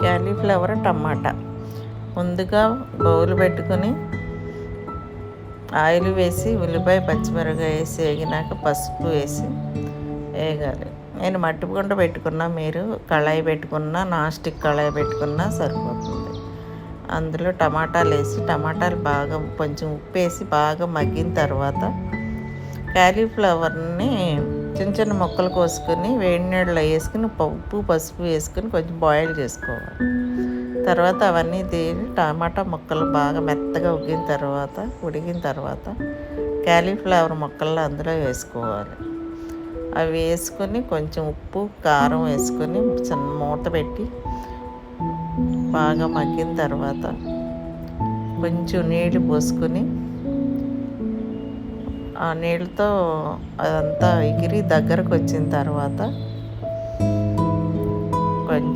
Cauliflower, టమాటా ముందుగా bowl పెట్టుకొని oil వేసి ఉల్లిపాయ పచ్చిమిరపకాయ వేసి వేగినాక పసుపు వేసి వేగాలి. నేను మట్టికుండ పెట్టుకున్నా, మీరు కళాయి పెట్టుకున్నా, నాన్ స్టిక్ కళాయి పెట్టుకున్నా సరిపోతుంది. అందులో టమాటాలు వేసి టమాటాలు బాగా కొంచెం ఉప్పు వేసి బాగా మగ్గిన తర్వాత క్యాలీఫ్లవర్ని చిన్న చిన్న ముక్కలు కోసుకొని వేడి నీళ్ళలో వేసుకుని ఉప్పు పసుపు వేసుకుని కొంచెం బాయిల్ చేసుకోవాలి. తర్వాత అవన్నీ టమాటా ముక్కలు బాగా మెత్తగా ఉడికిన తర్వాత క్యాలీఫ్లవర్ ముక్కలు అందులో వేసుకోవాలి. అవి వేసుకొని కొంచెం ఉప్పు కారం వేసుకొని చిన్న మూత పెట్టి బాగా మగ్గిన తర్వాత కొంచెం నీళ్ళు పోసుకొని ఆ నీళ్ళతో అదంతా ఎగిరి దగ్గరకు వచ్చిన తర్వాత కొంచెం